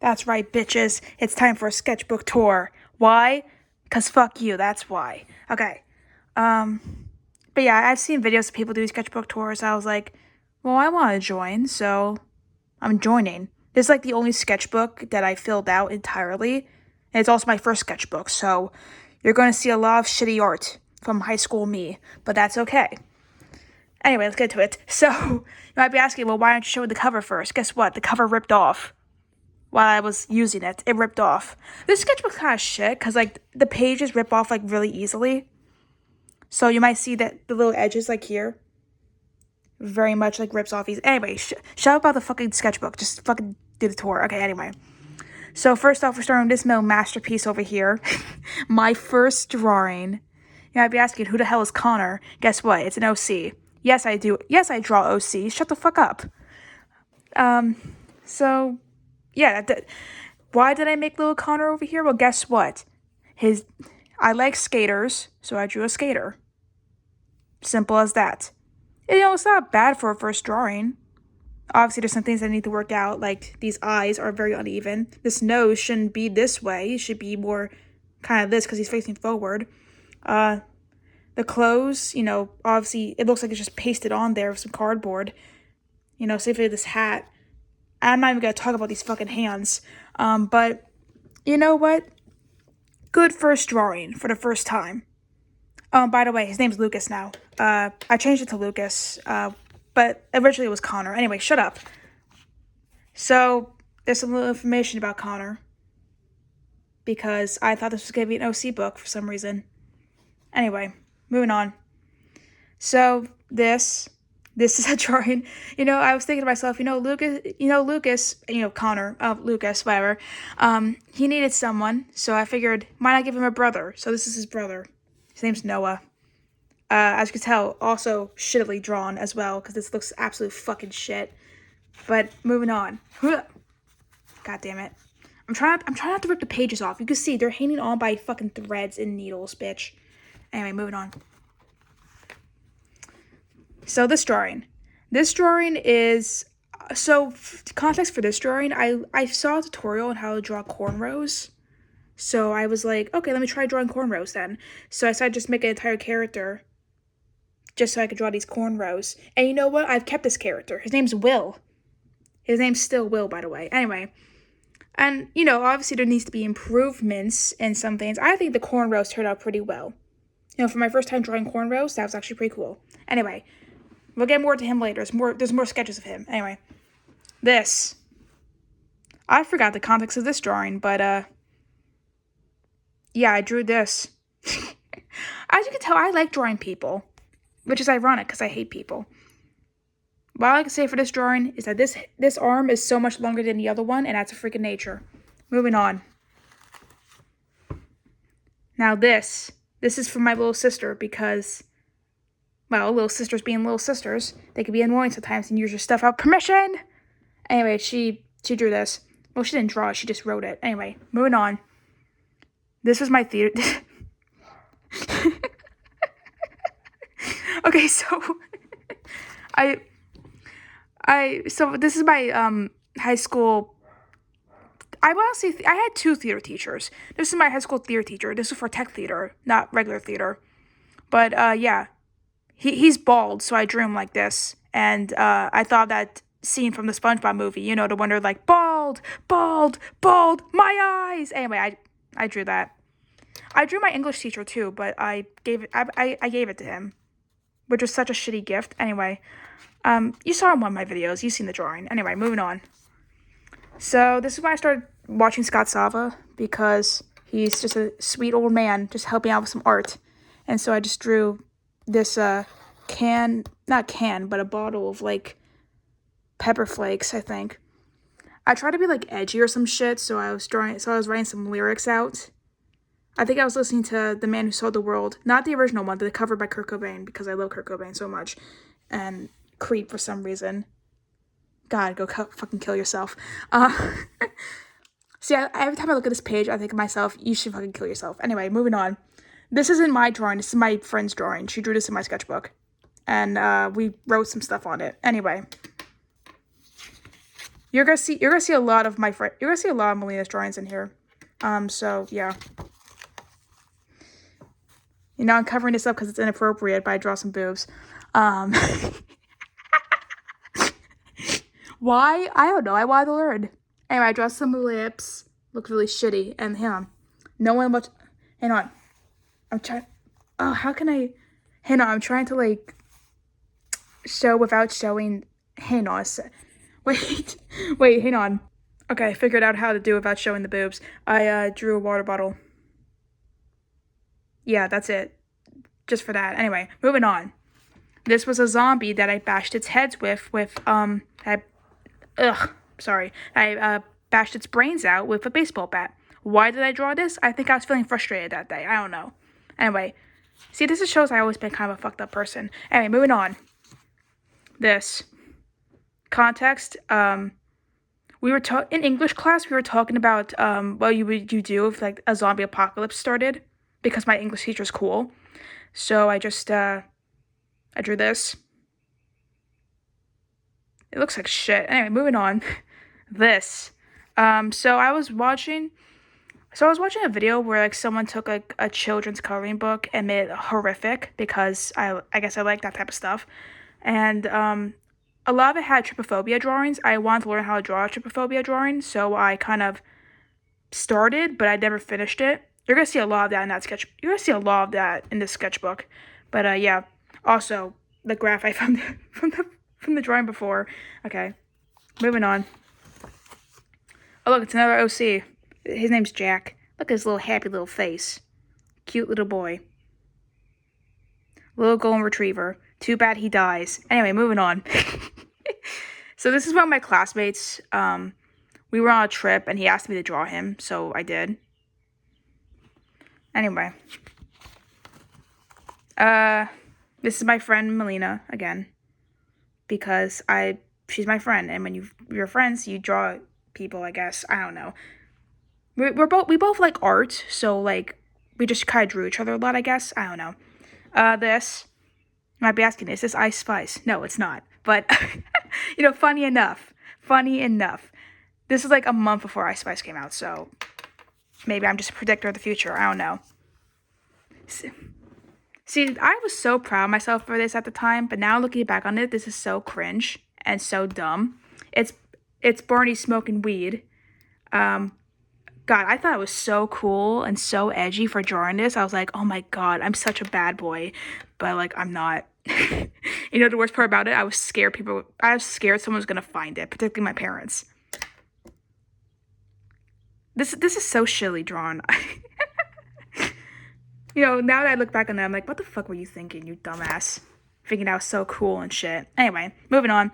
That's right, bitches. It's time for a sketchbook tour. Why? Because fuck you, that's why. Okay. But yeah, I've seen videos of people do sketchbook tours. I was like, well, I want to join, so I'm joining. This is like the only sketchbook that I filled out entirely. And it's also my first sketchbook, so you're going to see a lot of shitty art from high school me, but that's okay. Anyway, let's get to it. So, you might be asking, well, why aren't you showing the cover first? Guess what? The cover ripped off while I was using it. It ripped off. This sketchbook's kind of shit, because, like, the pages rip off, like, really easily. So, you might see that the little edges, like, here, very much, like, rips off easy. Anyway, shut up about the fucking sketchbook. Just fucking do the tour. Okay, anyway. So, first off, we're starting with this little masterpiece over here. My first drawing. You might be asking, who the hell is Connor? Guess what? It's an OC. Yes, I do. Yes, I draw OC. Shut the fuck up. So, yeah. Why did I make little Connor over here? Well, guess what? I like skaters, so I drew a skater. Simple as that. And, it's not bad for a first drawing. Obviously, there's some things that need to work out, like these eyes are very uneven. This nose shouldn't be this way. It should be more kind of this because he's facing forward. The clothes, obviously, it looks like it's just pasted on there with some cardboard. Same for this hat. I'm not even going to talk about these fucking hands. But, you know what? Good first drawing for the first time. By the way, his name's Lucas now. I changed it to Lucas, but originally it was Connor. Anyway, shut up. So, there's some little information about Connor. Because I thought this was going to be an OC book for some reason. Anyway, moving on. So, this is a drawing. I was thinking to myself, Lucas, Connor, Lucas, whatever. He needed someone, so I figured, why not give him a brother? So this is his brother. His name's Noah. As you can tell, also shittily drawn as well, because this looks absolute fucking shit. But moving on. God damn it. I'm trying not to rip the pages off. You can see they're hanging on by fucking threads and needles, bitch. Anyway, moving on. So this drawing is, context for this drawing, I saw a tutorial on how to draw cornrows. So I was like, okay, let me try drawing cornrows then. So I decided to just make an entire character just so I could draw these cornrows. And you know what? I've kept this character. His name's Will. His name's still Will, by the way. Anyway. And, obviously there needs to be improvements in some things. I think the cornrows turned out pretty well. For my first time drawing cornrows, that was actually pretty cool. Anyway, we'll get more to him later. There's more sketches of him. Anyway, this. I forgot the context of this drawing, but, yeah, I drew this. As you can tell, I like drawing people, which is ironic because I hate people. What I can say for this drawing is that this arm is so much longer than the other one, and that's a freaking nature. Moving on. Now this is for my little sister because, well, little sisters being little sisters, they can be annoying sometimes and use your stuff out permission. Anyway, she drew this. Well, she didn't draw it, she just wrote it. Anyway, moving on. This was my theater. Okay, so so this is my high school. I want to say I had two theater teachers. This is my high school theater teacher. This is for tech theater, not regular theater. But yeah, he's bald, so I drew him like this. And I thought that scene from the SpongeBob movie, the one they're like bald, bald, bald, my eyes. Anyway, I drew that. I drew my English teacher too, but I gave it to him, which was such a shitty gift. Anyway, you saw in one of my videos. You've seen the drawing. Anyway, moving on. So this is when I started watching Scott Sava because he's just a sweet old man just helping out with some art. And so I just drew this not can, but a bottle of like pepper flakes, I think. I tried to be like edgy or some shit, so I was writing some lyrics out. I think I was listening to The Man Who Sold the World, not the original one, the cover by Kurt Cobain, because I love Kurt Cobain so much. And Creep for some reason. God, go fucking kill yourself. See, every time I look at this page, I think of myself, you should fucking kill yourself. Anyway, moving on. This isn't my drawing. This is my friend's drawing. She drew this in my sketchbook. And we wrote some stuff on it. Anyway. You're gonna see a lot of you're gonna see a lot of Melina's drawings in here. So yeah. You know, I'm covering this up because it's inappropriate, but I draw some boobs. Um, why? I don't know. I want to learn. Anyway, I draw some lips. Looks really shitty. And hang on. No one much. Hang on. I'm trying. Oh, how can I? Hang on. I'm trying to like show without showing. Hang on. Wait. Wait. Hang on. Okay, I figured out how to do it without showing the boobs. I drew a water bottle. Yeah, that's it. Just for that. Anyway, moving on. This was a zombie that I bashed its heads with I bashed its brains out with a baseball bat. Why did I draw this? I think I was feeling frustrated that day. I don't know. Anyway, see, this just shows I've always been kind of a fucked up person. Anyway, moving on. This context. We were in English class. We were talking about what you do if like a zombie apocalypse started, because my English teacher's cool. So I just I drew this. It looks like shit. Anyway, moving on. This. So I was watching a video where like someone took like a children's coloring book and made it horrific, because I guess I like that type of stuff. And a lot of it had trypophobia drawings. I wanted to learn how to draw a trypophobia drawing, so I kind of started, but I never finished it. You're gonna see a lot of that in that sketch. You're gonna see a lot of that in this sketchbook. But yeah. Also, the graph I found from the drawing before. Okay, moving on. Oh look, it's another OC. His name's Jack. Look at his little happy little face. Cute little boy. Little golden retriever. Too bad he dies. Anyway, moving on. So this is one of my classmates. We were on a trip and he asked me to draw him, so I did. Anyway. This is my friend Melina again, because she's my friend, and when you're friends, you draw people, I guess. I don't know. We both like art, so like we just kind of drew each other a lot, I guess. I don't know. This, you might be asking, is this Ice Spice? No, it's not. But you know, funny enough. This is like a month before Ice Spice came out, so maybe I'm just a predictor of the future. I don't know. See, I was so proud of myself for this at the time, but now looking back on it, this is so cringe and so dumb. It's Barney smoking weed. God, I thought it was so cool and so edgy for drawing this. I was like, oh my god, I'm such a bad boy. But like, I'm not. You know the worst part about it? I was scared someone was gonna find it, particularly my parents. This is so shilly drawn. You know, now that I look back on that, I'm like, what the fuck were you thinking, you dumbass? Thinking that was so cool and shit. Anyway, moving on.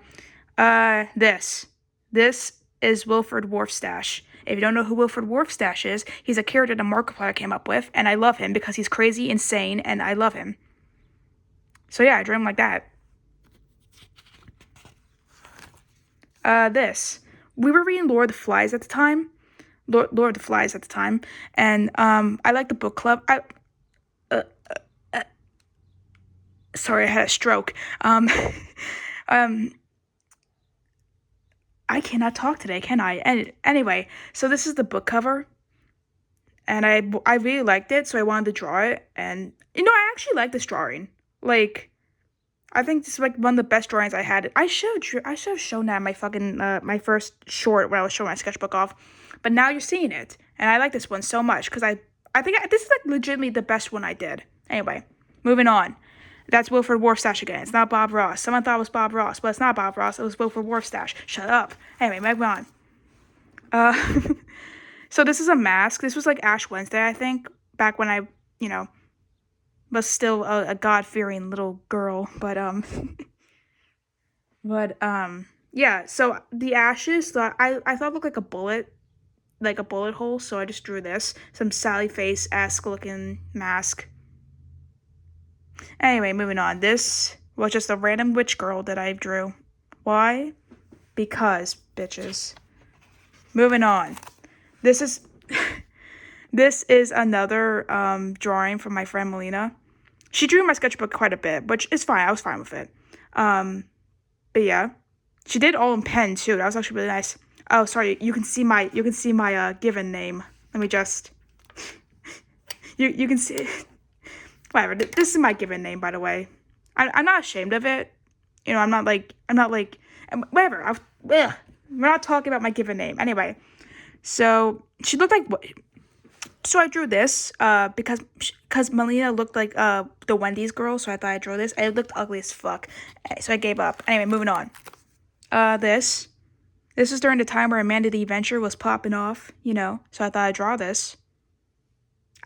This is Wilford Warfstache. If you don't know who Wilford Warfstache is, he's a character that Markiplier came up with, and I love him because he's crazy, insane, and I love him. So yeah, I drew him like that. This. We were reading Lord of the Flies at the time. And I like the book club. Sorry, I had a stroke. I cannot talk today, can I? And anyway, so this is the book cover, and I really liked it, so I wanted to draw it. And you know, I actually like this drawing. Like, I think this is like one of the best drawings I had. I should have shown that in my fucking my first short when I was showing my sketchbook off, but now you're seeing it, and I like this one so much because I think this is like legitimately the best one I did. Anyway, moving on. That's Wilford Warfstache again. It's not Bob Ross. Someone thought it was Bob Ross, but it's not Bob Ross. It was Wilford Warfstache. Shut up. Anyway, moving on. So this is a mask. This was like Ash Wednesday, I think, back when I, you know, was still a God-fearing little girl. But yeah. So the ashes, I thought looked like a bullet hole. So I just drew this, some Sally Face-esque looking mask. Anyway, moving on. This was just a random witch girl that I drew. Why? Because, bitches. Moving on. This is another drawing from my friend Melina. She drew my sketchbook quite a bit, which is fine. I was fine with it. But yeah. She did all in pen, too. That was actually really nice. Oh, sorry. You can see my given name. Let me just. You can see. Whatever. This is my given name, by the way. I'm not ashamed of it. You know, I'm not like whatever. We're not talking about my given name anyway. So she looked like. So I drew this because Melina looked like the Wendy's girl. So I thought I drew this. And it looked ugly as fuck. So I gave up. Anyway, moving on. This. This was during the time where Amanda the Adventure was popping off, you know, so I thought I'd draw this.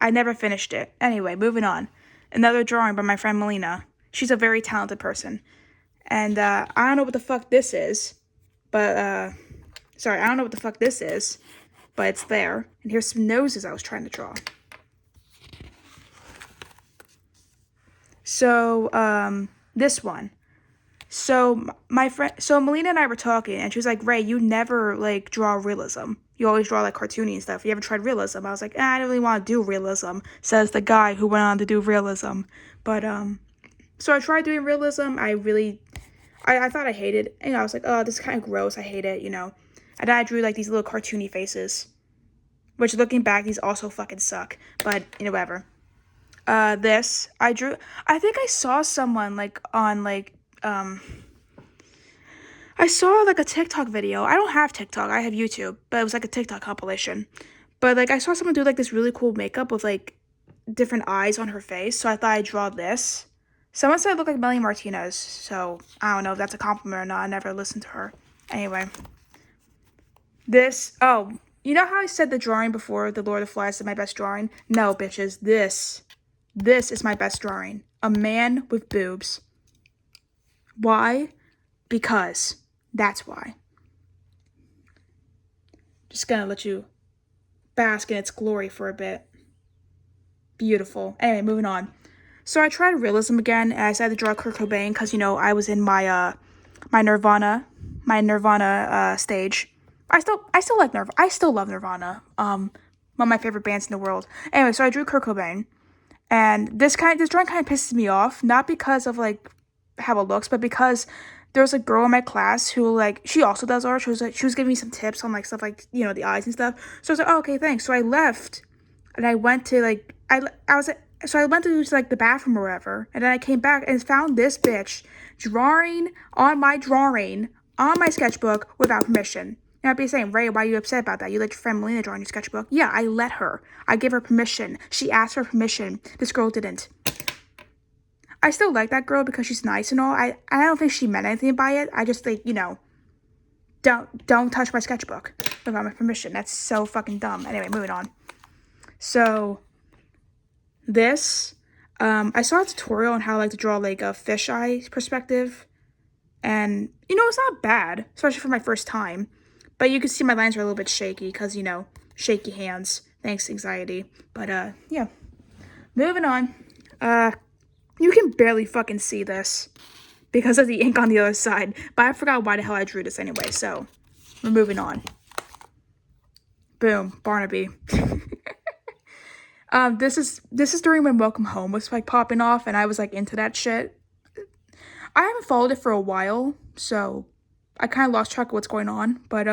I never finished it. Anyway, moving on. Another drawing by my friend Melina. She's a very talented person. And I don't know what the fuck this is, but, sorry, I don't know what the fuck this is, but it's there. And here's some noses I was trying to draw. So, this one. So Melina and I were talking, and she was like, "Ray, you never like draw realism. You always draw like cartoony and stuff. You ever tried realism?" I was like, I don't really want to do realism. Says the guy who went on to do realism. But so I tried doing realism. I thought I hated. You know, I was like, oh, this is kind of gross. I hate it. You know, and then I drew like these little cartoony faces, which looking back, these also fucking suck. But you know, whatever. This I drew. I think I saw someone like on like. I saw like a TikTok video. I don't have TikTok. I have YouTube, but it was like a TikTok compilation. But like I saw someone do like this really cool makeup with like different eyes on her face. So I thought I'd draw this. Someone said I look like Melanie Martinez. So I don't know if that's a compliment or not. I never listened to her. Anyway. This. Oh, you know how I said the drawing before, the Lord of the Flies is my best drawing? No, bitches. This is my best drawing. A man with boobs. Why? Because. That's why. Just gonna let you bask in its glory for a bit. Beautiful. Anyway, moving on. So I tried realism again, and I decided to draw Kurt Cobain because, you know, I was in my my Nirvana stage. I still like Nirvana. I still love Nirvana. One of my favorite bands in the world. Anyway, so I drew Kurt Cobain, and this drawing kind of pisses me off, not because of like how it looks, but because there was a girl in my class who like she also does art. She was giving me some tips on like stuff like, you know, the eyes and stuff. So I was like, oh, okay, thanks. So I left, and I went to like so I went to like the bathroom or whatever, and then I came back and found this bitch drawing on my sketchbook without permission. And I'd be saying, Ray, why are you upset about that? You let your friend Melina draw on your sketchbook? Yeah, I let her. I gave her permission. She asked for permission. This girl didn't. I still like that girl because she's nice and all. I don't think she meant anything by it. I just think, you know, don't touch my sketchbook without my permission. That's so fucking dumb. Anyway, moving on. So this, I saw a tutorial on how like to draw like a fisheye perspective, and you know, it's not bad, especially for my first time. But you can see my lines are a little bit shaky because, you know, shaky hands. Thanks, anxiety. But yeah, moving on. You can barely fucking see this because of the ink on the other side. But I forgot why the hell I drew this anyway, so we're moving on. Boom, Barnaby. This is during when Welcome Home was like popping off, and I was like into that shit. I haven't followed it for a while, so I kind of lost track of what's going on. But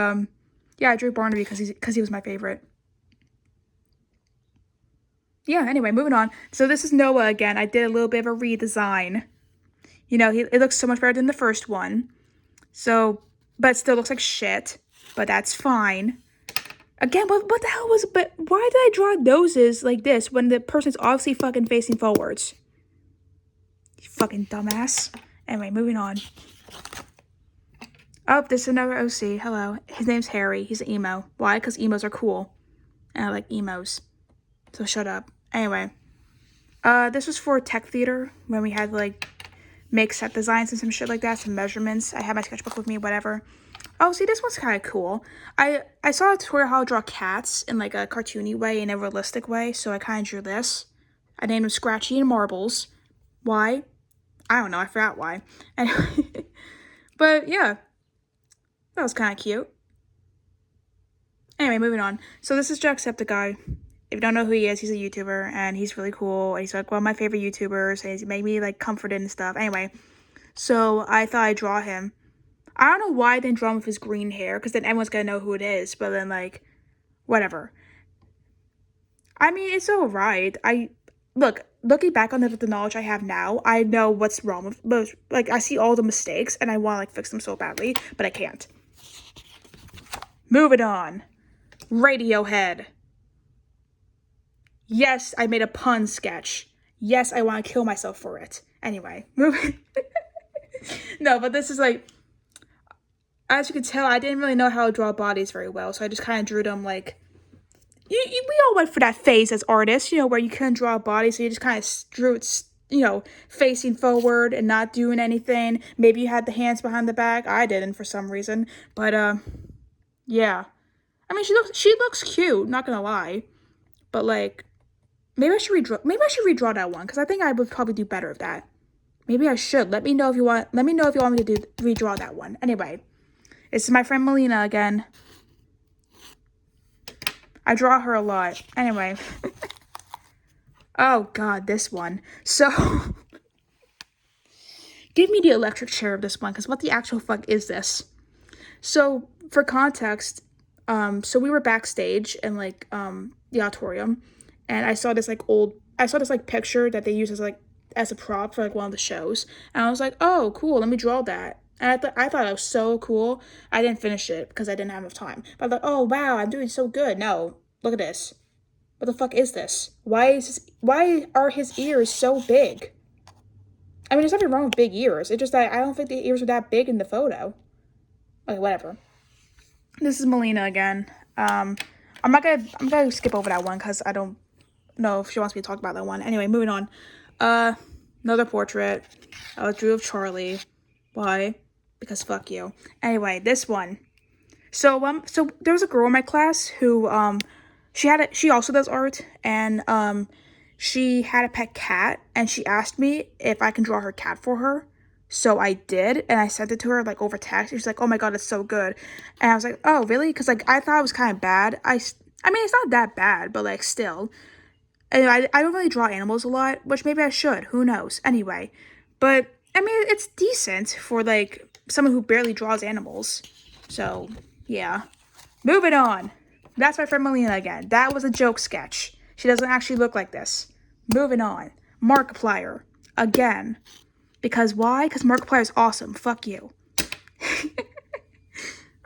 yeah, I drew Barnaby because he was my favorite. Yeah, anyway, moving on. So this is Noah again. I did a little bit of a redesign. You know, it looks so much better than the first one. So, but it still looks like shit. But that's fine. Again, what the hell was... But why did I draw noses like this when the person's obviously fucking facing forwards? You fucking dumbass. Anyway, moving on. Oh, this is another OC. Hello. His name's Harry. He's an emo. Why? Because emos are cool. And I like emos. So shut up. Anyway. This was for tech theater when we had to, like, make set designs and some shit like that. Some measurements. I had my sketchbook with me, whatever. Oh, see, this one's kind of cool. I saw a tutorial how to draw cats in, like, a cartoony way, in a realistic way. So I kind of drew this. I named him Scratchy and Marbles. Why? I don't know. I forgot why. Anyway. But, yeah. That was kind of cute. Anyway, moving on. So this is Jacksepticeye. If you don't know who he is, he's a YouTuber, and he's really cool. And he's like one of my favorite YouTubers, and he's made me like comforted and stuff. Anyway, so I thought I'd draw him. I don't know why I didn't draw him with his green hair, because then everyone's gonna know who it is, but then, like, whatever. I mean, it's alright. Looking back on it with the knowledge I have now, I know what's wrong with, but, like, I see all the mistakes, and I want to, like, fix them so badly, but I can't. Moving on. Radiohead. Yes, I made a pun sketch. Yes, I want to kill myself for it. Anyway, moving. No, but this is like, as you can tell, I didn't really know how to draw bodies very well, so I just kind of drew them like, we all went for that phase as artists, you know, where you couldn't draw a body, so you just kind of drew it, you know, facing forward and not doing anything. Maybe you had the hands behind the back. I didn't for some reason, but yeah. I mean, she looks cute, not gonna lie, but like, maybe I should redraw that one, because I think I would probably do better with that. Maybe I should. Let me know if you want me to redraw that one. Anyway, this is my friend Melina again. I draw her a lot. Anyway. Oh god, this one. So give me the electric chair of this one, because what the actual fuck is this? So for context, so we were backstage in like the auditorium, and I saw this picture that they use as a prop for like one of the shows, and I was like, oh cool, let me draw that. And I thought it was so cool. I didn't finish it because I didn't have enough time. But I thought, oh wow, I'm doing so good. No, look at this. What the fuck is this? Why are his ears so big? I mean, there's nothing wrong with big ears. It's just that I don't think the ears are that big in the photo. Okay, whatever. This is Melina again. I'm gonna skip over that one because I don't know if she wants me to talk about that one. Anyway, moving on. Another portrait. I drew of Charlie. Why? Because fuck you. Anyway, this one. So there was a girl in my class who she also does art, and she had a pet cat, and she asked me if I can draw her cat for her. So I did, and I sent it to her like over text. She's like, "Oh my god, it's so good," and I was like, "Oh really?" Because like I thought it was kind of bad. I mean, it's not that bad, but like still. And I don't really draw animals a lot, which maybe I should. Who knows? Anyway, but I mean, it's decent for like someone who barely draws animals. So yeah, moving on. That's my friend Melina again. That was a joke sketch. She doesn't actually look like this. Moving on. Markiplier. Again. Because why? Because Markiplier is awesome. Fuck you.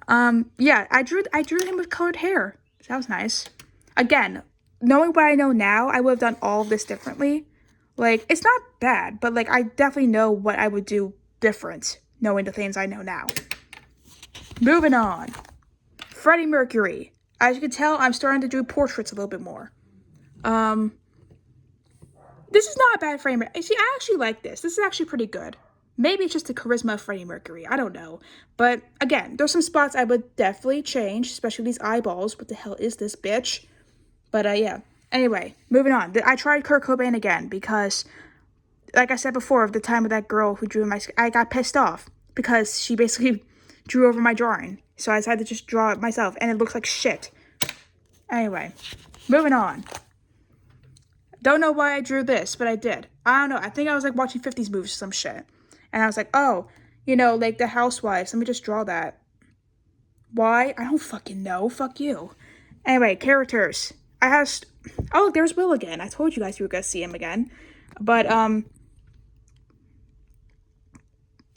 Yeah, I drew him with colored hair. That was nice. Again, knowing what I know now, I would have done all of this differently. Like, it's not bad, but like I definitely know what I would do different, knowing the things I know now. Moving on. Freddie Mercury. As you can tell, I'm starting to do portraits a little bit more. This is not a bad frame. See, I actually like this. This is actually pretty good. Maybe it's just the charisma of Freddie Mercury. I don't know. But again, there's some spots I would definitely change, especially these eyeballs. What the hell is this, bitch? But yeah. Anyway, moving on. I tried Kurt Cobain again because, like I said before, of the time with that girl who drew I got pissed off because she basically drew over my drawing. So I decided to just draw it myself, and it looks like shit. Anyway, moving on. Don't know why I drew this, but I did. I don't know. I think I was like watching 50s movies or some shit. And I was like, oh, you know, like the Housewives. Let me just draw that. Why? I don't fucking know. Fuck you. Anyway, characters. Oh, look, there's Will again. I told you guys you were going to see him again. But,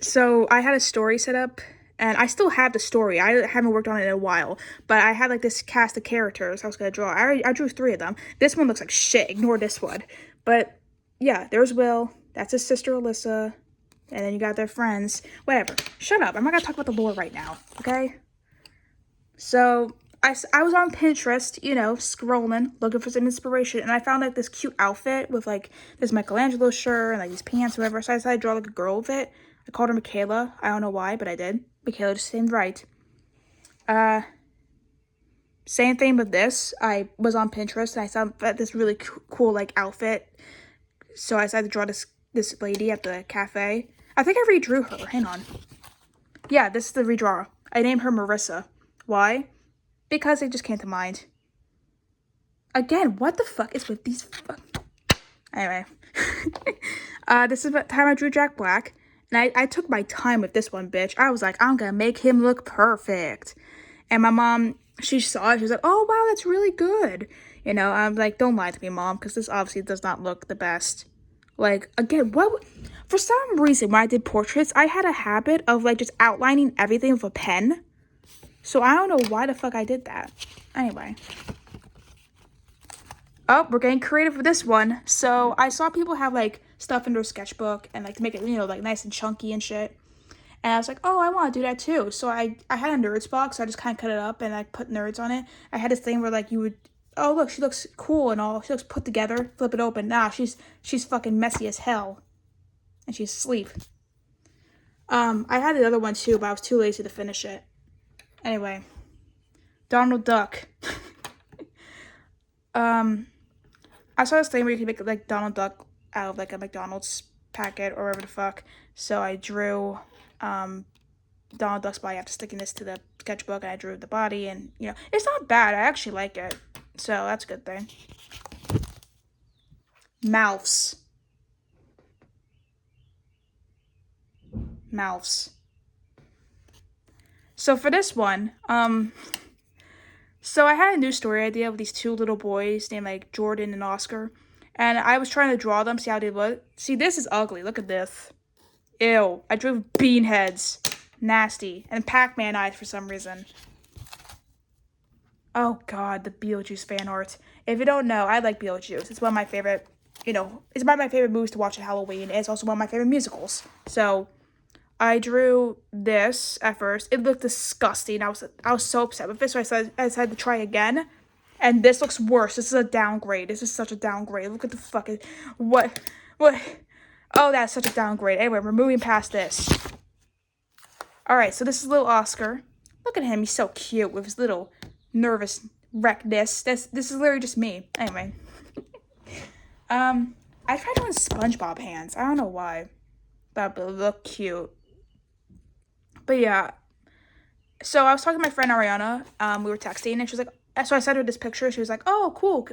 so I had a story set up. And I still have the story. I haven't worked on it in a while. But I had like this cast of characters I was going to draw. I drew 3 of them. This one looks like shit. Ignore this one. But yeah, there's Will. That's his sister Alyssa. And then you got their friends. Whatever. Shut up. I'm not going to talk about the lore right now. Okay? So I was on Pinterest, you know, scrolling, looking for some inspiration. And I found like this cute outfit with like this Michelangelo shirt and like these pants or whatever. So I decided to draw like a girl with it. I called her Michaela. I don't know why, but I did. Michaela just seemed right. Same thing with this. I was on Pinterest and I saw this really cool like outfit. So I decided to draw this lady at the cafe. I think I redrew her. Hang on. Yeah, this is the redraw. I named her Marissa. Why? Because it just came to mind. Again, what the fuck is with these Anyway. This is the time I drew Jack Black. And I took my time with this one, bitch. I was like, I'm gonna make him look perfect. And my mom, she saw it. She was like, oh, wow, that's really good. You know, I'm like, don't lie to me, Mom, because this obviously does not look the best. Like, again, for some reason, when I did portraits, I had a habit of, like, just outlining everything with a pen. So I don't know why the fuck I did that. Anyway. Oh, we're getting creative with this one. So I saw people have, like, stuff in their sketchbook and, like, to make it, you know, like, nice and chunky and shit. And I was like, oh, I want to do that too. So I had a nerds box. So I just kind of cut it up and I put nerds on it. I had this thing where, like, you would, oh, look, she looks cool and all. She looks put together. Flip it open. Nah, she's fucking messy as hell. And she's asleep. I had the other one too, but I was too lazy to finish it. Anyway. Donald Duck. I saw this thing where you could make, like, Donald Duck out of, like, a McDonald's packet or whatever the fuck. So I drew, Donald Duck's body after sticking this to the sketchbook, and I drew the body, and, you know, it's not bad. I actually like it. So that's a good thing. Mouths. So for this one, so I had a new story idea of these two little boys named, like, Jordan and Oscar. And I was trying to draw them, see how they look. See, this is ugly. Look at this. Ew. I drew bean heads. Nasty. And Pac-Man eyes for some reason. Oh, God. The Beetlejuice fan art. If you don't know, I like Beetlejuice. It's one of my favorite, you know, it's one of my favorite movies to watch at Halloween. It's also one of my favorite musicals. So I drew this at first. It looked disgusting. I was so upset with this, so I decided to try again. And this looks worse. This is a downgrade. This is such a downgrade. Look at the fucking... What? Oh, that's such a downgrade. Anyway, we're moving past this. Alright, so this is little Oscar. Look at him. He's so cute with his little nervous wreckness. This is literally just me. Anyway. I tried doing SpongeBob hands. I don't know why. That would look cute. But yeah. So I was talking to my friend Ariana. We were texting, and she was like... So I sent her this picture. She was like, oh, cool.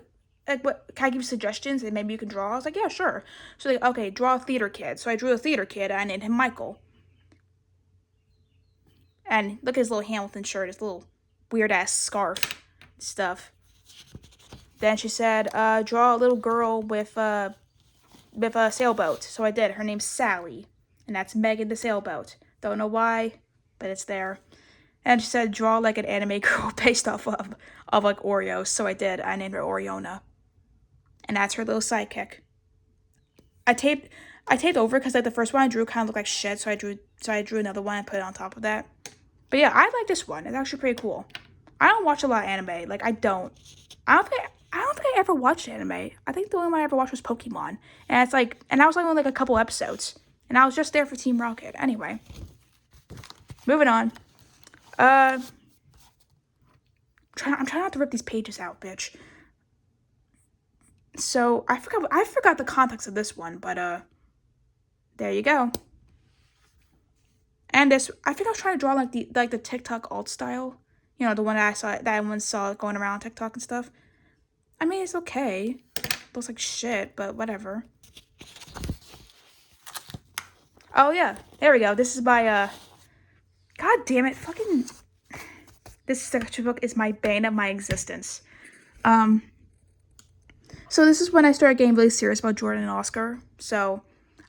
Like, what, can I give you suggestions and maybe you can draw? I was like, yeah, sure. So like, okay, draw a theater kid. So I drew a theater kid and I named him Michael. And look at his little Hamilton shirt, his little weird ass scarf stuff. Then she said, draw a little girl with a sailboat. So I did. Her name's Sally. And that's Megan the sailboat. Don't know why, but it's there. And she said, draw like an anime girl based off of like Oreos. So I did. I named her Oriona. And that's her little sidekick. I taped over because, like, the first one I drew kind of looked like shit. So I drew another one and put it on top of that. But yeah, I like this one. It's actually pretty cool. I don't watch a lot of anime. Like, I don't think I ever watched anime. I think the only one I ever watched was Pokemon. And it's like, and I was like only like a couple episodes. And I was just there for Team Rocket. Anyway. Moving on. I'm trying not to rip these pages out, bitch. So I forgot the context of this one, but there you go. And this, I think I was trying to draw like the TikTok alt style, you know, the one that everyone saw going around TikTok and stuff. I mean, it's okay. Looks like shit, but whatever. Oh yeah, there we go. This is by God damn it, fucking. This sketchbook is my bane of my existence. So this is when I started getting really serious about Jordan and Oscar. So,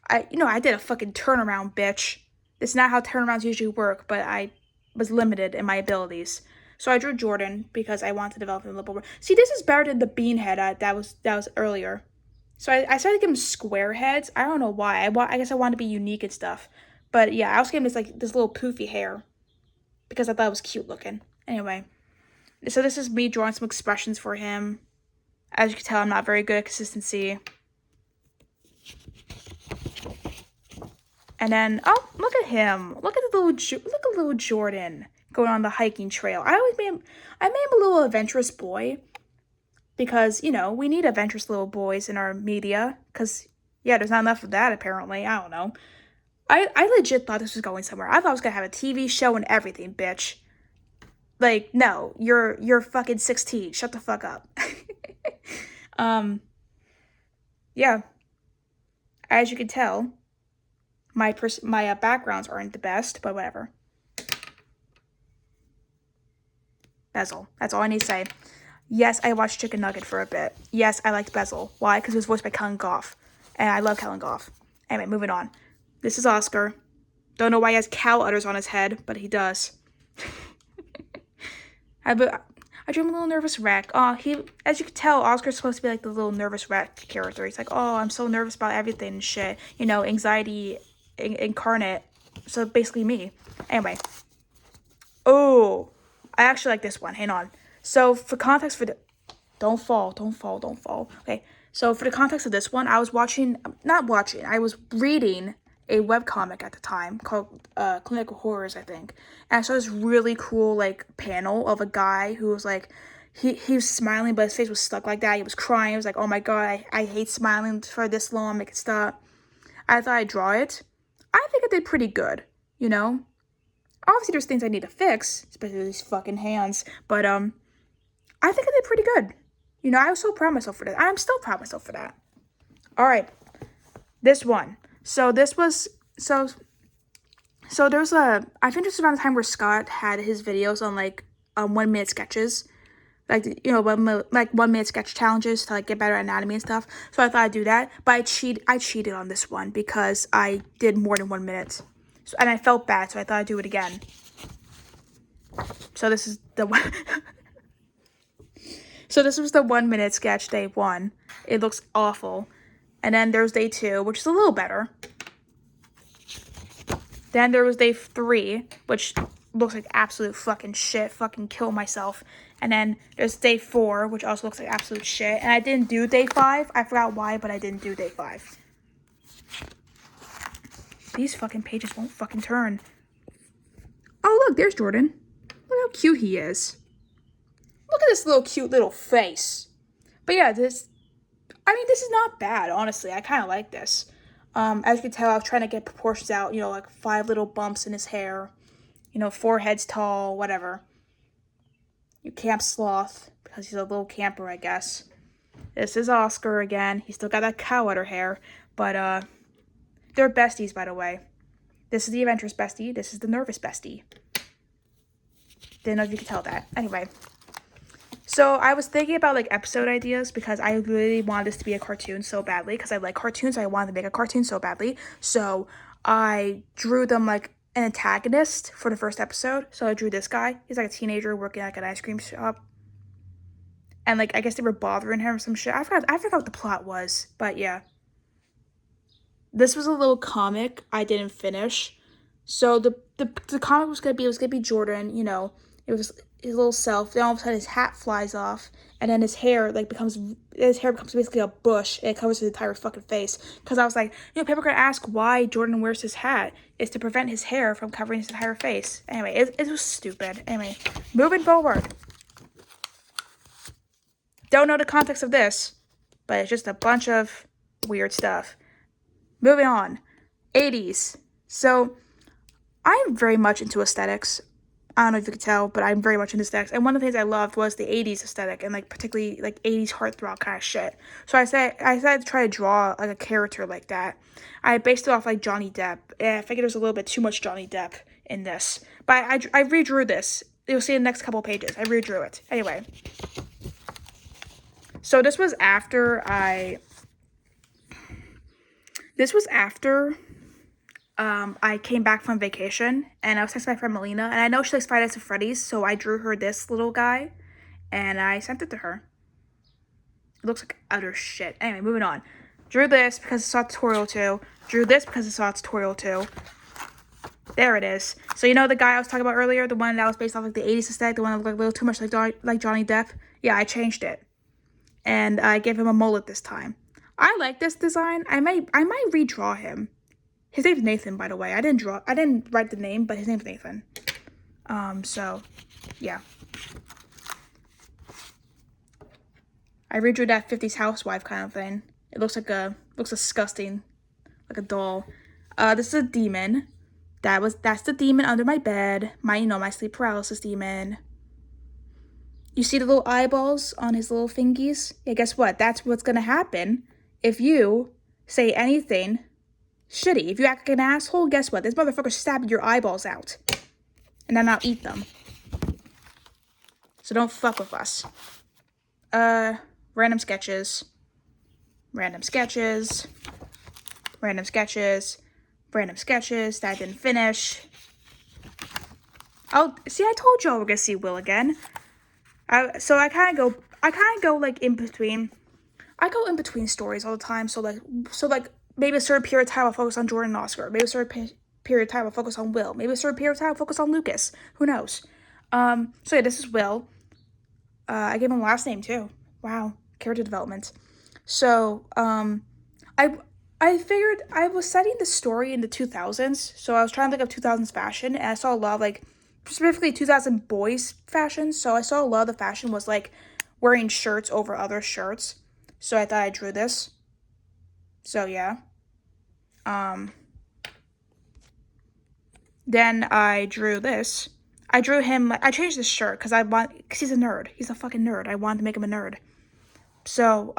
I did a fucking turnaround, bitch. It's not how turnarounds usually work, but I was limited in my abilities. So I drew Jordan because I wanted to develop him a little more. See, this is better than the bean head that was earlier. So I started to give him square heads. I don't know why. I guess I wanted to be unique and stuff. But yeah, I also gave him this little poofy hair because I thought it was cute looking. Anyway, so this is me drawing some expressions for him. As you can tell, I'm not very good at consistency. And then, oh, look at him. Look at little Jordan going on the hiking trail. I made him a little adventurous boy because, you know, we need adventurous little boys in our media because, yeah, there's not enough of that apparently. I don't know. I legit thought this was going somewhere. I thought I was going to have a TV show and everything, bitch. Like, no, you're fucking 16. Shut the fuck up. Yeah. As you can tell, My backgrounds aren't the best, but whatever. Bezel. That's all I need to say. Yes, I watched Chicken Nugget for a bit. Yes, I liked Bezel. Why? Because it was voiced by Kellen Goff. And I love Kellen Goff. Anyway, moving on. This is Oscar. Don't know why he has cow udders on his head, but he does. I drew him a little nervous wreck. As you can tell, Oscar's supposed to be like the little nervous wreck character. He's like, oh, I'm so nervous about everything and shit. You know, anxiety incarnate. So basically me. Anyway. Oh, I actually like this one. Hang on. So for context for the... Don't fall. Okay. So for the context of this one, I was I was reading a webcomic at the time called Clinical Horrors, I think. And I saw this really cool, like, panel of a guy who was, like, he was smiling, but his face was stuck like that. He was crying. He was like, oh, my God, I hate smiling for this long. Make it stop. I thought I'd draw it. I think I did pretty good, you know? Obviously, there's things I need to fix, especially these fucking hands. But, I think I did pretty good. You know, I was so proud of myself for that. I'm still proud of myself for that. All right. This one. So this was, so there's I think this was around the time where Scott had his videos on, like, 1 minute sketches. Like, you know, 1 minute sketch challenges to, like, get better at anatomy and stuff. So I thought I'd do that. But I cheated on this one because I did more than 1 minute. So, and I felt bad, so I thought I'd do it again. So this is the one. So this was the 1 minute sketch, day 1. It looks awful. And then there's day 2, which is a little better. Then there was day 3, which looks like absolute fucking shit. Fucking kill myself. And then there's day 4, which also looks like absolute shit. And I didn't do day 5. I forgot why, but I didn't do day 5. These fucking pages won't fucking turn. Oh, look, there's Jordan. Look how cute he is. Look at this little cute little face. But yeah, this is not bad, honestly. I kind of like this. As you can tell, I was trying to get proportions out, you know, like 5 little bumps in his hair. You know, 4 heads tall, whatever. You camp sloth, because he's a little camper, I guess. This is Oscar again. He's still got that cow udder hair. But, they're besties, by the way. This is the adventurous bestie. This is the nervous bestie. Didn't know if you could tell that. Anyway. So I was thinking about, like, episode ideas because I really wanted this to be a cartoon so badly because I like cartoons. So I wanted to make a cartoon so badly. So I drew them, like, an antagonist for the first episode. So I drew this guy. He's, like, a teenager working, like, an ice cream shop. And, like, I guess they were bothering him or some shit. I forgot what the plot was. But, yeah. This was a little comic I didn't finish. So the comic was gonna be Jordan, you know. It was his little self. Then all of a sudden his hat flies off, and then his hair becomes basically a bush, and it covers his entire fucking face. Because I was like, you know, people are gonna ask why Jordan wears his hat. It's to prevent his hair from covering his entire face. Anyway, it was stupid. Anyway, moving forward. Don't know the context of this, but it's just a bunch of weird stuff. Moving on. 80s. So I'm very much into aesthetics. I don't know if you could tell, but I'm very much into aesthetics. And one of the things I loved was the 80s aesthetic and, like, particularly, like, 80s heartthrob kind of shit. So I decided to try to draw, like, a character like that. I based it off, like, Johnny Depp. And I figured there was a little bit too much Johnny Depp in this. But I redrew this. You'll see in the next couple pages. I redrew it. Anyway. So this was after I came back from vacation, and I was texting my friend Melina, and I know she likes Five Nights at Freddy's, so I drew her this little guy, and I sent it to her. It looks like utter shit. Anyway, moving on. Drew this because I saw a tutorial too. Drew this because I saw a tutorial too. There it is. So you know the guy I was talking about earlier, the one that was based off like the 80s aesthetic, the one that looked like a little too much like Johnny Depp? Yeah, I changed it. And I gave him a mullet this time. I like this design. I might redraw him. His name's Nathan, by the way. I didn't write the name, but his name's Nathan. So, yeah. I redrew that 50s housewife kind of thing. It looks disgusting. Like a doll. This is a demon. That's the demon under my bed. My sleep paralysis demon. You see the little eyeballs on his little fingies? Yeah, guess what? That's what's gonna happen if you say anything Shitty. If you act like an asshole, guess what? This motherfucker stabbing your eyeballs out. And then I'll eat them. So don't fuck with us. Random sketches. Random sketches. Random sketches. Random sketches that I didn't finish. Oh, see, I told y'all we're gonna see Will again. So I kind of go like in between. I go in between stories all the time. So like maybe a certain period of time I'll focus on Jordan and Oscar. Maybe a certain period of time I'll focus on Will. Maybe a certain period of time I'll focus on Lucas. Who knows? So yeah, this is Will. I gave him a last name too. Wow, character development. So I figured I was setting the story in the 2000s. So I was trying to think of 2000s fashion, and I saw a lot of like specifically 2000 boys fashion. So I saw a lot of the fashion was like wearing shirts over other shirts. So I thought I drew this. So yeah. Then I drew this. I drew him. I changed this shirt because he's a nerd. He's a fucking nerd. I wanted to make him a nerd. So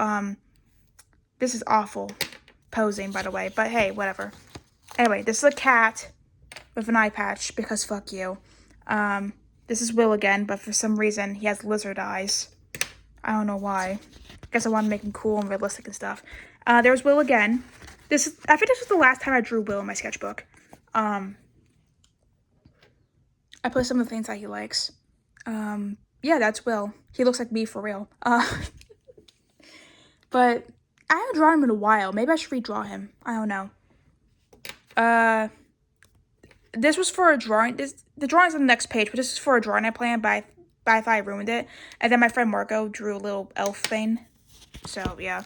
this is awful posing, by the way. But hey, whatever. Anyway, this is a cat with an eye patch because fuck you. This is Will again, but for some reason he has lizard eyes. I don't know why. I guess I want to make him cool and realistic and stuff. There's Will again. I think this was the last time I drew Will in my sketchbook. I put some of the things that he likes. Yeah, that's Will. He looks like me for real. But I haven't drawn him in a while. Maybe I should redraw him. I don't know. This was for a drawing. The drawing's on the next page, but this is for a drawing I planned, but I thought I ruined it. And then my friend Marco drew a little elf thing. So, yeah.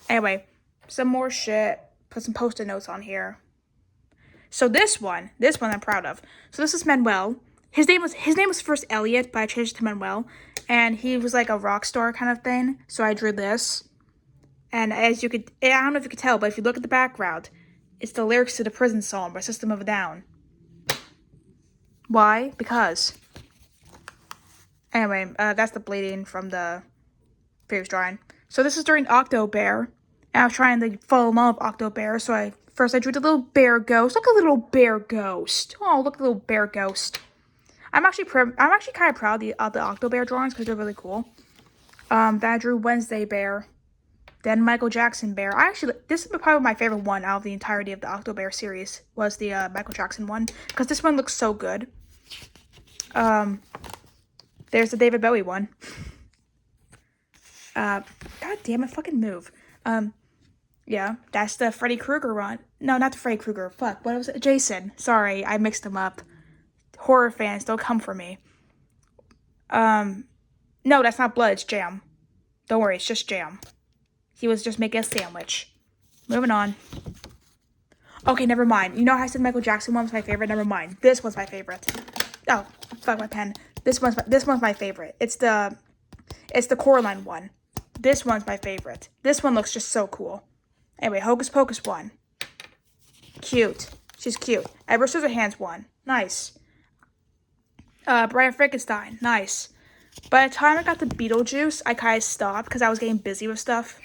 Anyway, some more shit. Put some post-it notes on here. So this one I'm proud of. So this is Manuel. His name was first Elliot, but I changed it to Manuel. And he was like a rock star kind of thing. So I drew this. And as you could, I don't know if you could tell, but if you look at the background, it's the lyrics to the Prison Song by System of a Down. Why? Because. Anyway, that's the bleeding from the previous drawing. So this is during Octo Bear. And I was trying to fall in love with Octo Bear. So I drew the little bear ghost. Look at the little bear ghost. Oh, look at the little bear ghost. I'm actually kind of proud of the Octo Bear drawings because they're really cool. Then I drew Wednesday Bear. Then Michael Jackson Bear. This is probably my favorite one out of the entirety of the Octo Bear series was the Michael Jackson one because this one looks so good. There's the David Bowie one. God damn it, fucking move. Yeah, that's the Freddy Krueger one. No, not the Freddy Krueger. Fuck, what was it? Jason. Sorry, I mixed them up. Horror fans, don't come for me. No, that's not blood, it's jam. Don't worry, it's just jam. He was just making a sandwich. Moving on. Okay, never mind. You know how I said Michael Jackson one was my favorite? Never mind. This was my favorite. Oh, fuck my pen. This one's my favorite. It's the Coraline one. This one's my favorite. This one looks just so cool. Anyway, Hocus Pocus one. Cute. She's cute. Edward Scissorhands one. Nice. Bride of Frankenstein. Nice. By the time I got to Beetlejuice, I kind of stopped because I was getting busy with stuff.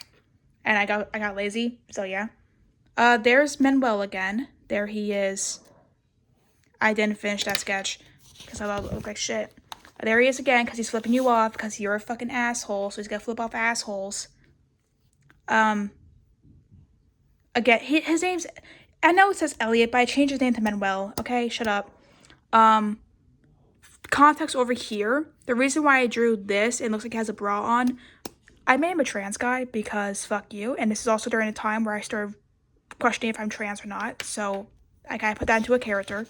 And I got lazy. So, yeah. There's Manuel again. There he is. I didn't finish that sketch because I thought it looked like shit. There he is again because he's flipping you off because you're a fucking asshole. So he's gonna flip off assholes. Again, his name's... I know it says Elliot, but I changed his name to Manuel. Okay, shut up. Context over here. The reason why I drew this, it looks like he has a bra on. I made him a trans guy because fuck you. And this is also during a time where I started questioning if I'm trans or not. So I kind of put that into a character.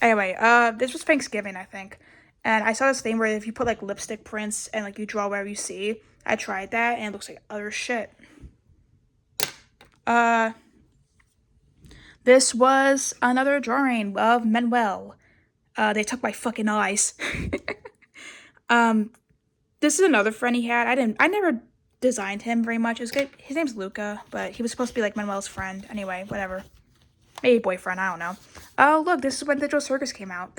Anyway, this was Thanksgiving, I think. And I saw this thing where if you put like lipstick prints and like you draw wherever you see. I tried that and it looks like utter shit. This was another drawing of Manuel. They took my fucking eyes. This is another friend he had. I never designed him very much. It was good. His name's Luca, but he was supposed to be like Manuel's friend. Anyway, whatever. Maybe boyfriend, I don't know. Oh, look, this is when Digital Circus came out.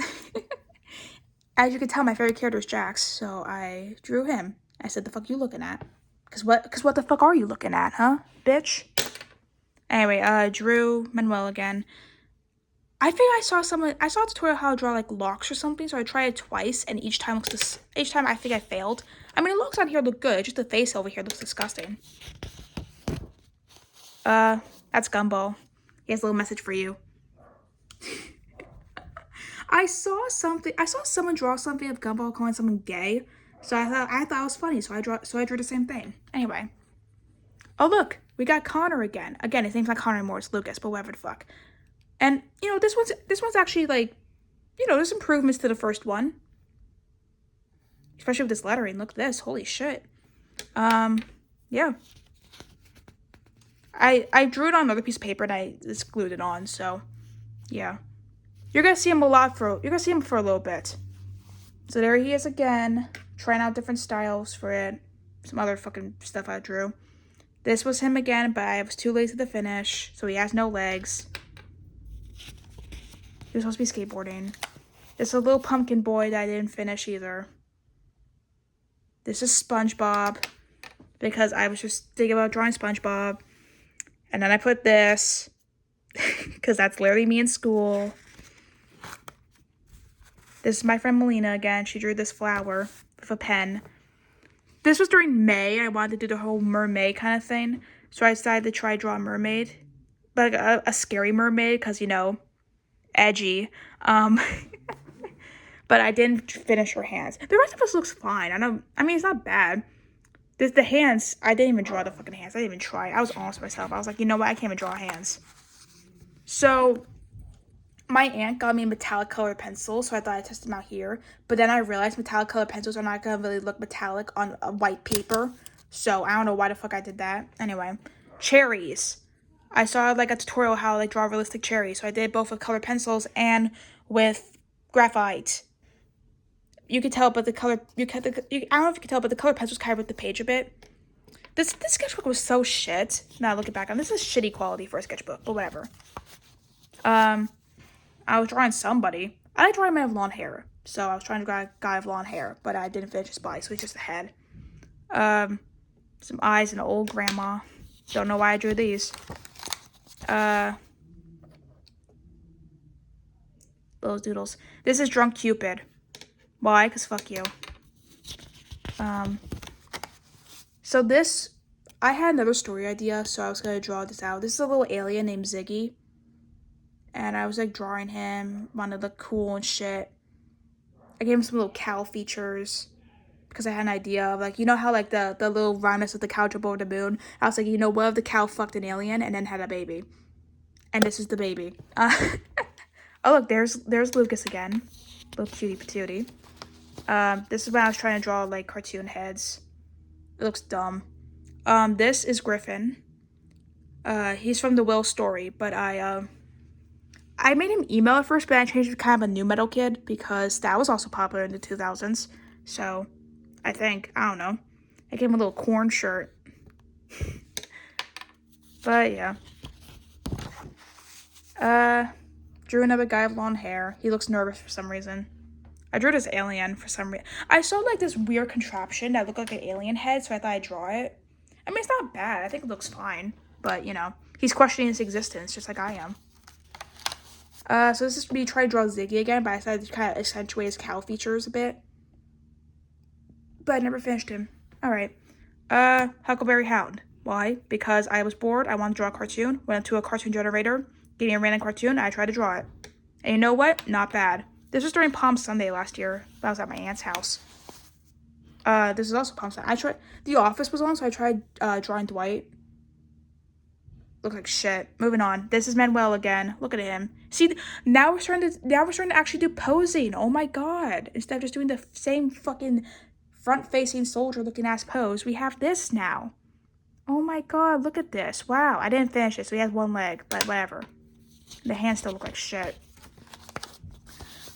As you can tell, my favorite character is Jax, so I drew him. I said, the fuck you looking at? Cause what the fuck are you looking at, huh, bitch? Anyway, drew Manuel again. I think I saw a tutorial how to draw like locks or something, so I tried it twice, and each time I think I failed. I mean, the locks on here look good, just the face over here looks disgusting. That's Gumball. He has a little message for you. I saw someone draw something of Gumball calling someone gay, so I thought it was funny, so I drew the same thing. Anyway. Oh look, we got Connor again. Again, his name's not Connor anymore, it's Lucas, but whatever the fuck. And this one's actually like, there's improvements to the first one. Especially with this lettering. Look at this. Holy shit. Yeah. I drew it on another piece of paper and I just glued it on, so yeah. You're gonna see him for a little bit. So there he is again, trying out different styles for it. Some other fucking stuff I drew. This was him again, but I was too lazy to finish, so he has no legs. He was supposed to be skateboarding. This is a little pumpkin boy that I didn't finish either. This is SpongeBob, because I was just thinking about drawing SpongeBob. And then I put this, because that's literally me in school. This is my friend Melina again. She drew this flower with a pen. This was during May. I wanted to do the whole mermaid kind of thing. So I decided to try draw a mermaid. Like a scary mermaid, because, edgy. But I didn't finish her hands. The rest of us looks fine. I mean, it's not bad. The hands, I didn't even draw the fucking hands. I didn't even try. I was honest with myself. I was like, you know what? I can't even draw hands. So my aunt got me metallic colored pencils, so I thought I'd test them out here. But then I realized metallic colored pencils are not going to really look metallic on a white paper. So I don't know why the fuck I did that. Anyway, cherries. I saw like a tutorial how to draw realistic cherries. So I did both with colored pencils and with graphite. You could tell, but I don't know if you could tell, but the colored pencils kind of ripped the page a bit. This sketchbook was so shit. Now looking back on this is shitty quality for a sketchbook, but whatever. I was drawing somebody. I like drawing a man with long hair, so I was trying to draw a guy with long hair, but I didn't finish his body, so he's just a head. Some eyes and an old grandma. Don't know why I drew these. Those doodles. This is Drunk Cupid. Why? Because fuck you. So this, I had another story idea, so I was going to draw this out. This is a little alien named Ziggy. And I was like drawing him, wanted to look cool and shit. I gave him some little cow features because I had an idea of like, how like the little roundness of the cow jump over the moon. I was like, what if the cow fucked an alien and then had a baby? And this is the baby. Oh look, there's Lucas again. Little cutie patootie. This is when I was trying to draw like cartoon heads. It looks dumb. This is Griffin. He's from the Will story, but I made him emo at first, but I changed it to kind of a new metal kid because that was also popular in the 2000s. So, I don't know. I gave him a little corn shirt. But yeah. Drew another guy with long hair. He looks nervous for some reason. I drew this alien for some reason. I saw like this weird contraption that looked like an alien head, so I thought I'd draw it. I mean, it's not bad. I think it looks fine. But, he's questioning his existence, just like I am. So this is me trying to draw Ziggy again, but I decided to kind of accentuate his cow features a bit. But I never finished him. Alright. Huckleberry Hound. Why? Because I was bored, I wanted to draw a cartoon, went to a cartoon generator, gave me a random cartoon, and I tried to draw it. And you know what? Not bad. This was during Palm Sunday last year. That was at my aunt's house. This is also Palm Sunday. The Office was on, so I tried drawing Dwight. Look like shit. Moving on. This is Manuel again. Look at him. See, now we're starting to actually do posing. Oh my god. Instead of just doing the same fucking front-facing soldier-looking ass pose, we have this now. Oh my god, look at this. Wow, I didn't finish it, so he has one leg, but whatever. The hands still look like shit.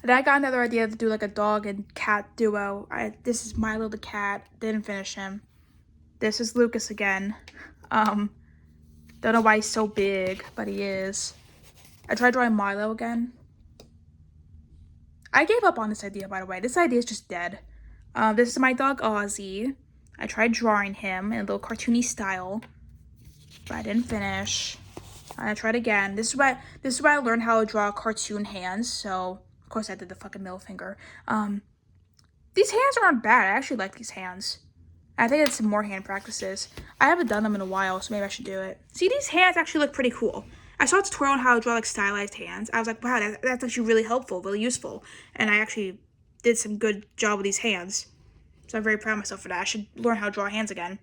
And I got another idea to do like a dog and cat duo. This is Milo the cat. Didn't finish him. This is Lucas again. Don't know why he's so big, but he is. I tried drawing Milo again. I gave up on this idea, by the way. This idea is just dead. This is my dog, Ozzy. I tried drawing him in a little cartoony style, but I didn't finish. I tried again. This is why I learned how to draw cartoon hands. So of course I did the fucking middle finger. These hands aren't bad. I actually like these hands. I think it's some more hand practices. I haven't done them in a while, so maybe I should do it. See, these hands actually look pretty cool. I saw a tutorial on how to draw like stylized hands. I was like, wow, that's actually really helpful, really useful. And I actually did some good job with these hands. So I'm very proud of myself for that. I should learn how to draw hands again.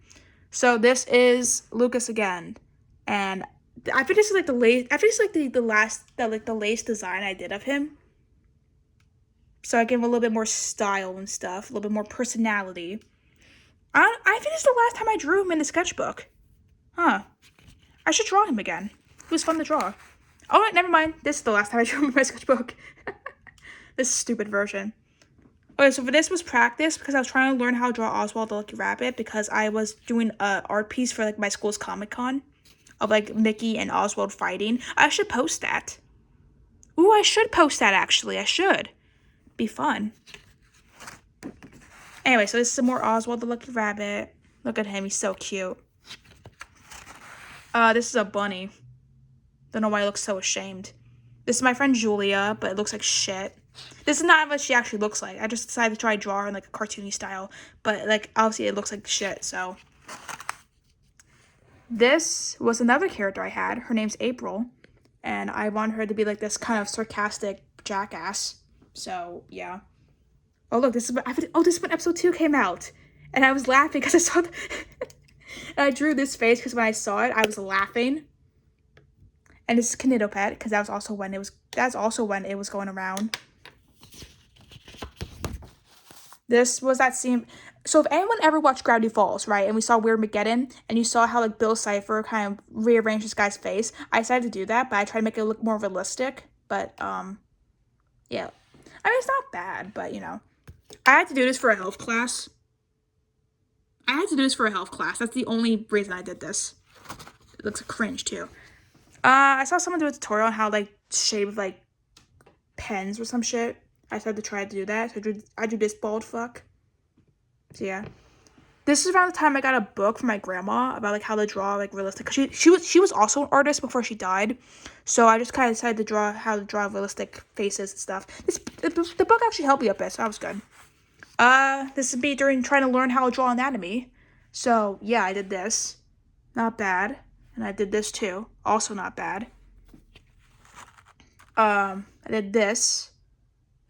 So this is Lucas again. And I think this is like the lace. I think it's like the lace design I did of him. So I give him a little bit more style and stuff, a little bit more personality. I think this is the last time I drew him in the sketchbook. Huh. I should draw him again. He was fun to draw. Oh, wait, never mind. This is the last time I drew him in my sketchbook. This stupid version. Okay, so for this was practice because I was trying to learn how to draw Oswald the Lucky Rabbit because I was doing an art piece for like my school's Comic-Con of like Mickey and Oswald fighting. I should post that. Ooh, I should post that actually. I should. Be fun. Anyway, so this is some more Oswald the Lucky Rabbit. Look at him, he's so cute. This is a bunny. Don't know why I look so ashamed. This is my friend Julia, but it looks like shit. This is not what she actually looks like. I just decided to try to draw her in like a cartoony style. But like obviously it looks like shit, so. This was another character I had. Her name's April. And I wanted her to be like this kind of sarcastic jackass. So yeah. Oh look, this is when episode 2 came out. And I was laughing because I saw and I drew this face because when I saw it, I was laughing. And this is Canito Pet, because that's also when it was going around. This was that scene. So if anyone ever watched Gravity Falls, right, and we saw Weird Mageddon, and you saw how like Bill Cipher kind of rearranged this guy's face, I decided to do that, but I tried to make it look more realistic. But yeah, I mean it's not bad, but you know, I had to do this for a health class. That's the only reason I did this. It looks cringe too. I saw someone do a tutorial on how like shave like pens or some shit. I decided to try to do that. So I drew this bald fuck. So yeah. This is around the time I got a book from my grandma about like how to draw like realistic. Cause she was also an artist before she died, so I just kind of decided to draw how to draw realistic faces and stuff. The book actually helped me a bit, so that was good. This would be during trying to learn how to draw anatomy. So yeah, I did this. Not bad. And I did this too. Also not bad. I did this.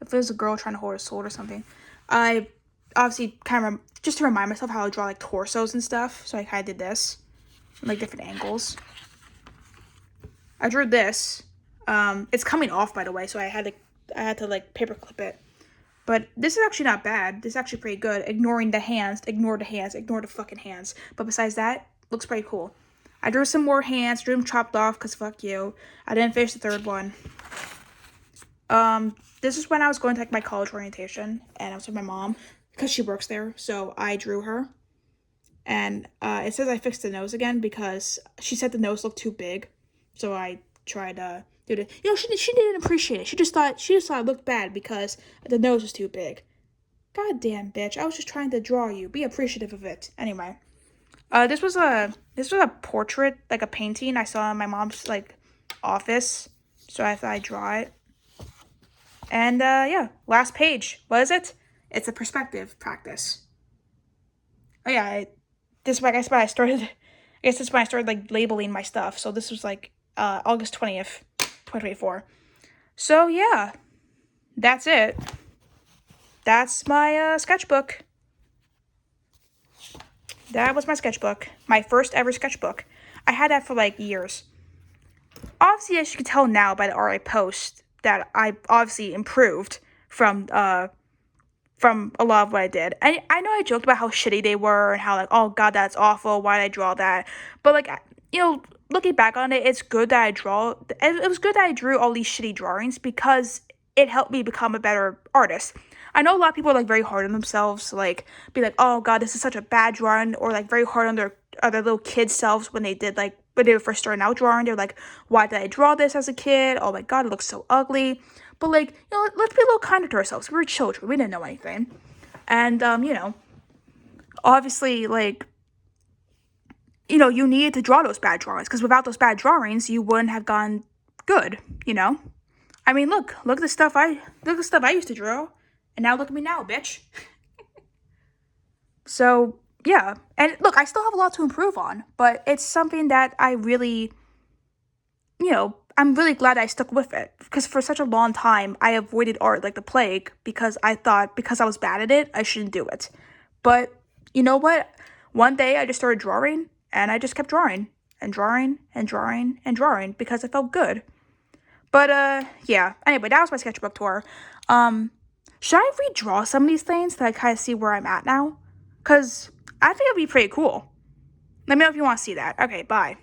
If there's a girl trying to hold a sword or something. I obviously kind of, just to remind myself how to draw like torsos and stuff. So I kind of did this. Like different angles. I drew this. It's coming off by the way. So I had to like paper clip it. But this is actually not bad. This is actually pretty good. Ignoring the hands. Ignore the hands. Ignore the fucking hands. But besides that, looks pretty cool. I drew some more hands. Drew them chopped off because fuck you. I didn't finish the third one. This is when I was going to like my college orientation. And I was with my mom. Because she works there. So I drew her. And it says I fixed the nose again because she said the nose looked too big. So I tried to do it. You know, she didn't appreciate it. She just thought it looked bad because the nose was too big. God damn, bitch. I was just trying to draw you. Be appreciative of it. Anyway. This was a portrait, like a painting I saw in my mom's like office. So I thought I'd draw it. And yeah, last page. What is it? It's a perspective practice. Oh yeah, this is when I started. I guess this is when I started like labeling my stuff. So this was like August 20th, 2024. So yeah, that's it. That's my sketchbook. That was my sketchbook. My first ever sketchbook. I had that for like years. Obviously, as you can tell now by the art I post, that I obviously improved from a lot of what I did. And I know I joked about how shitty they were and how like, oh god, that's awful. Why did I draw that? But like, you know, looking back on it, it's good that I draw. It was good that I drew all these shitty drawings because it helped me become a better artist. I know a lot of people are like very hard on themselves, like be like, oh god, this is such a bad drawing, or like very hard on their little kid selves when they were first starting out drawing. They're like, why did I draw this as a kid? Oh my god, it looks so ugly. But like, you know, let's be a little kinder to ourselves. We were children. We didn't know anything. And you know, obviously like you needed to draw those bad drawings, because without those bad drawings, you wouldn't have gone good, I mean, look at the stuff I used to draw, and now look at me now, bitch. So, yeah. And look, I still have a lot to improve on, but it's something that I really, I'm really glad I stuck with it, because for such a long time I avoided art like the plague, because I thought because I was bad at it, I shouldn't do it. But you know what? One day I just started drawing, and I just kept drawing and drawing and drawing and drawing because it felt good. But yeah. Anyway, that was my sketchbook tour. Um, should I redraw some of these things to kind of see where I'm at now? Cause I think it'd be pretty cool. Let me know if you want to see that. Okay, bye.